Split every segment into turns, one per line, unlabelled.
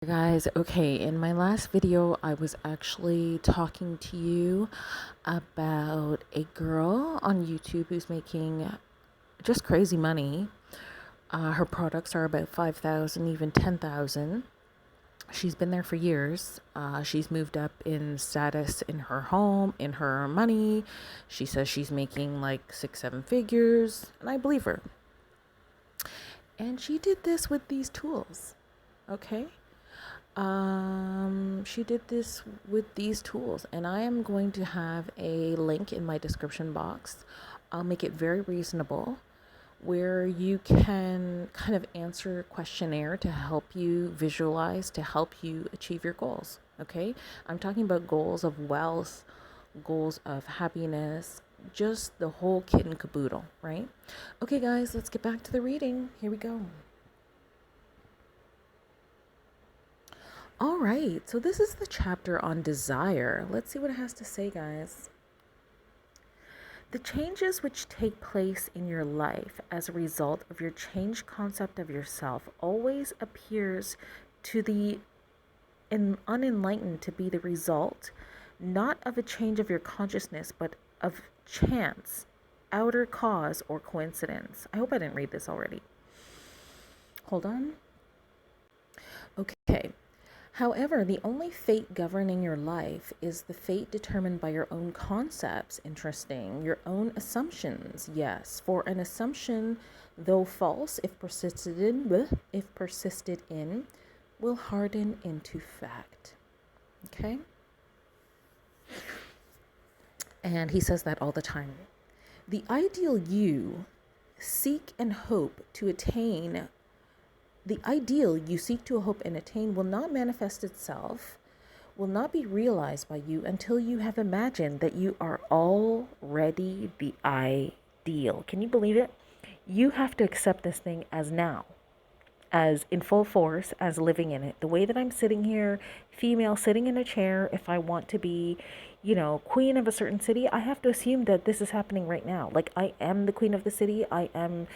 Guys, okay, in my last video, I was actually talking to you about a girl on YouTube who's making just crazy money. Her products are about 5,000, even 10,000. She's been there for years. She's moved up in status in her home, in her money. She says she's making like 6, 7 figures, and I believe her. And she did this with these tools, okay? She did this with these tools, and I am going to have a link in my description box. I'll make it very reasonable where you can kind of answer a questionnaire to help you visualize, to help you achieve your goals. Okay, I'm talking about goals of wealth, goals of happiness, just the whole kit and caboodle, right? Okay, guys, let's get back to the reading. Here we go. All right, so this is the chapter on desire. Let's see what it has to say, guys. The changes which take place in your life as a result of your changed concept of yourself always appears to the unenlightened to be the result not of a change of your consciousness, but of chance, outer cause, or coincidence. I hope I didn't read this already. Hold on. Okay. However, the only fate governing your life is the fate determined by your own concepts. Interesting. Your own assumptions. Yes. For an assumption, though false, if persisted in, will harden into fact. Okay? And he says that all the time. The ideal you seek and hope to attain The ideal you seek to hope and attain will not manifest itself, will not be realized by you until you have imagined that you are already the ideal. Can you believe it? You have to accept this thing as now, as in full force, as living in it. The way that I'm sitting here, female, sitting in a chair, if I want to be, queen of a certain city, I have to assume that this is happening right now. Like, I am the queen of the city. I am,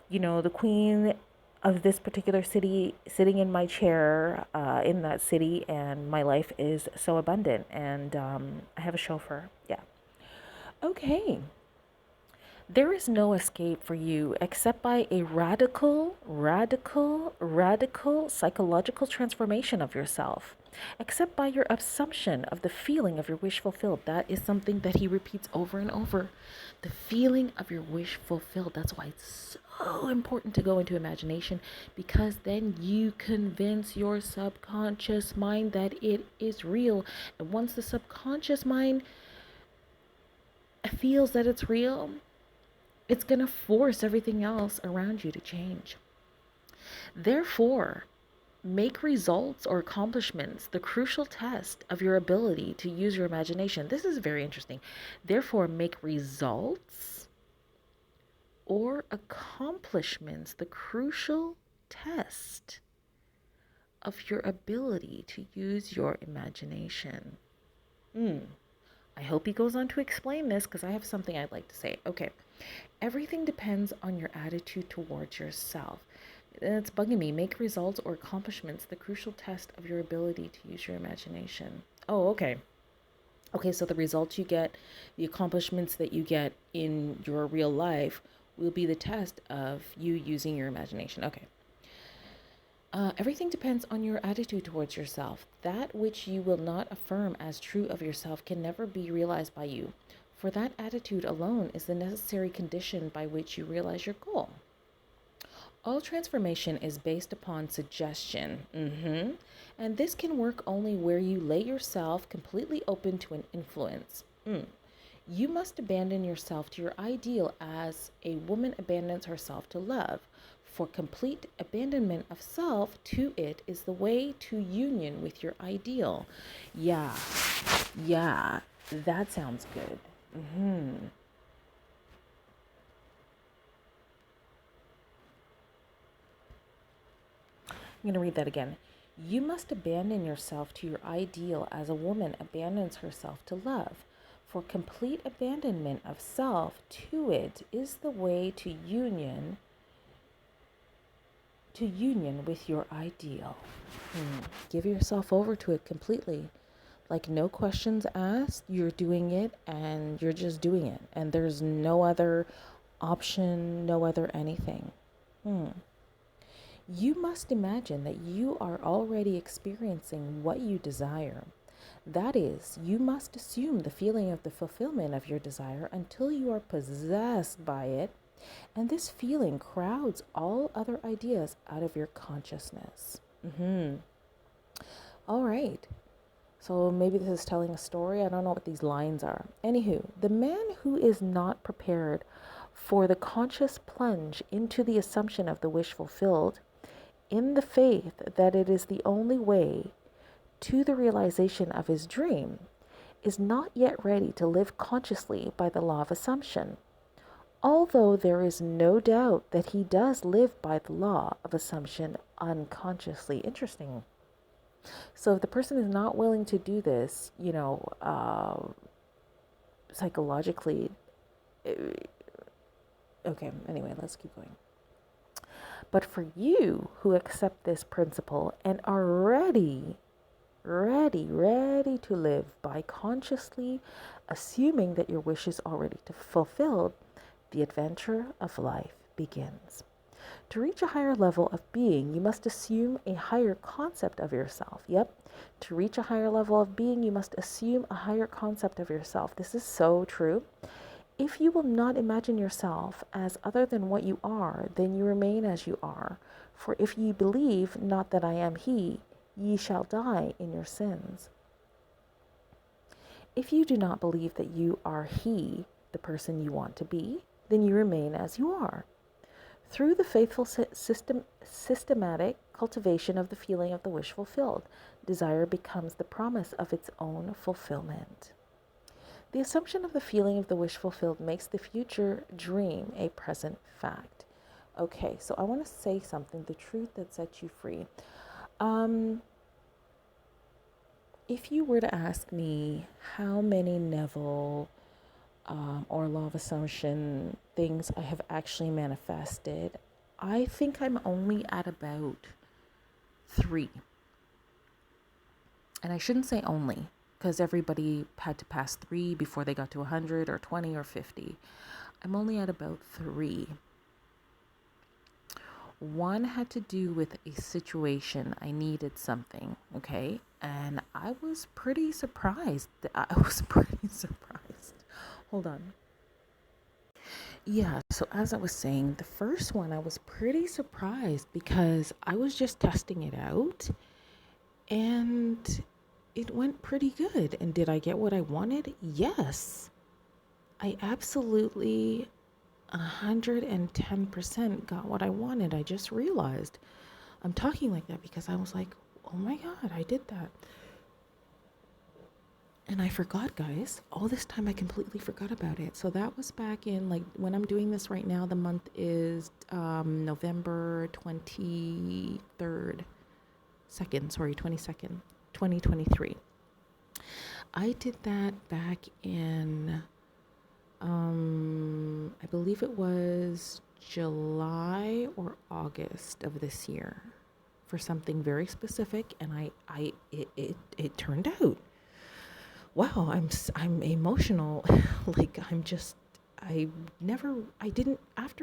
the queen of this particular city, sitting in my chair in that city, and my life is so abundant, and I have a chauffeur. Yeah. Okay. There is no escape for you except by a radical psychological transformation of yourself. Except by your assumption of the feeling of your wish fulfilled. That is something that he repeats over and over. The feeling of your wish fulfilled. That's why it's so important to go into imagination, because then you convince your subconscious mind that it is real. And once the subconscious mind feels that it's real, it's going to force everything else around you to change. Therefore, make results or accomplishments the crucial test of your ability to use your imagination. This is very interesting. Therefore, make results or accomplishments the crucial test of your ability to use your imagination. I hope he goes on to explain this, because I have something I'd like to say. Okay. Everything depends on your attitude towards yourself. It's bugging me. Make results or accomplishments the crucial test of your ability to use your imagination. Oh, okay. Okay, so the results you get, the accomplishments that you get in your real life will be the test of you using your imagination. Okay. Everything depends on your attitude towards yourself. That which you will not affirm as true of yourself can never be realized by you. For that attitude alone is the necessary condition by which you realize your goal. All transformation is based upon suggestion. And this can work only where you lay yourself completely open to an influence. You must abandon yourself to your ideal as a woman abandons herself to love. For complete abandonment of self to it is the way to union with your ideal. Yeah, that sounds good. I'm going to read that again. You must abandon yourself to your ideal as a woman abandons herself to love. For complete abandonment of self to it is the way to union to union with your ideal. Give yourself over to it completely. Like, no questions asked, you're doing it and you're just doing it. And there's no other option, no other anything. You must imagine that you are already experiencing what you desire. That is, you must assume the feeling of the fulfillment of your desire until you are possessed by it, and this feeling crowds all other ideas out of your consciousness. All right. So maybe this is telling a story. I don't know what these lines are. Anywho, the man who is not prepared for the conscious plunge into the assumption of the wish fulfilled, in the faith that it is the only way to the realization of his dream, is not yet ready to live consciously by the law of assumption, although there is no doubt that he does live by the law of assumption unconsciously. Interesting. So if the person is not willing to do this, psychologically, okay, anyway, let's keep going. But for you who accept this principle and are ready to live by consciously assuming that your wish is already fulfilled, the adventure of life begins. To reach a higher level of being, you must assume a higher concept of yourself. Yep. To reach a higher level of being, you must assume a higher concept of yourself. This is so true. If you will not imagine yourself as other than what you are, then you remain as you are. For if ye believe not that I am he, ye shall die in your sins. If you do not believe that you are he, the person you want to be, then you remain as you are. Through the faithful systematic cultivation of the feeling of the wish fulfilled, desire becomes the promise of its own fulfillment. The assumption of the feeling of the wish fulfilled makes the future dream a present fact. Okay, so I want to say something, the truth that sets you free. If you were to ask me how many Neville or law of assumption things I have actually manifested, I think I'm only at about 3. And I shouldn't say only, because everybody had to pass 3 before they got to 100 or 20 or 50. I'm only at about 3. One had to do with a situation. I needed something, okay? And I was pretty surprised. Hold on. Yeah, so as I was saying, the first one I was pretty surprised because I was just testing it out and it went pretty good. And did I get what I wanted? Yes. I absolutely 110% got what I wanted. I just realized I'm talking like that because I was like, oh my God, I did that. And I forgot, guys. All this time I completely forgot about it. So that was back in, like, when I'm doing this right now, the month is November 23rd. 22nd, 2023. I did that back in, I believe it was July or August of this year for something very specific. And it turned out. Wow, I'm emotional. Like, after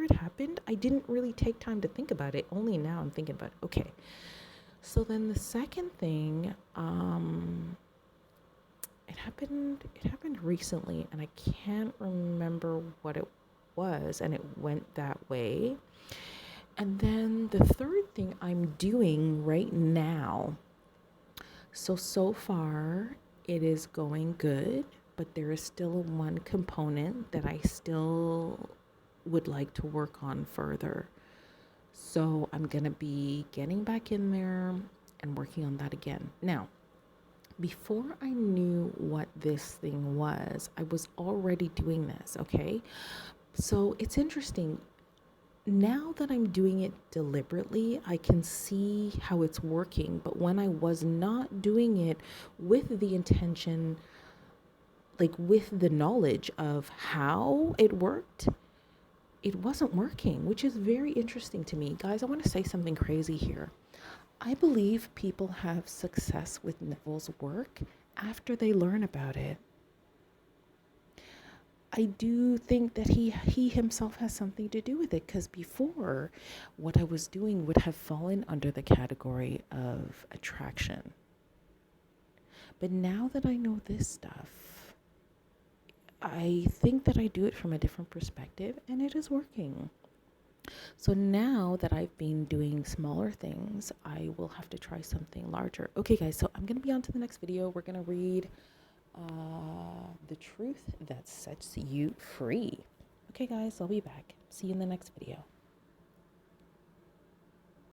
it happened, I didn't really take time to think about it. Only now I'm thinking about it. Okay. So then the second thing, it happened recently and I can't remember what it was, and it went that way. And then the third thing I'm doing right now. So far it is going good, but there is still one component that I still would like to work on further. So I'm going to be getting back in there and working on that again. Now, before I knew what this thing was, I was already doing this, okay? So it's interesting. Now that I'm doing it deliberately, I can see how it's working. But when I was not doing it with the intention, like with the knowledge of how it worked, it wasn't working, which is very interesting to me. Guys, I want to say something crazy here. I believe people have success with Neville's work after they learn about it. I do think that he himself has something to do with it, because before, what I was doing would have fallen under the category of attraction. But now that I know this stuff, I think that I do it from a different perspective, and it is working. So now that I've been doing smaller things, I will have to try something larger. Okay, guys, so I'm going to be on to the next video. We're going to read The Truth That Sets You Free. Okay, guys, I'll be back. See you in the next video.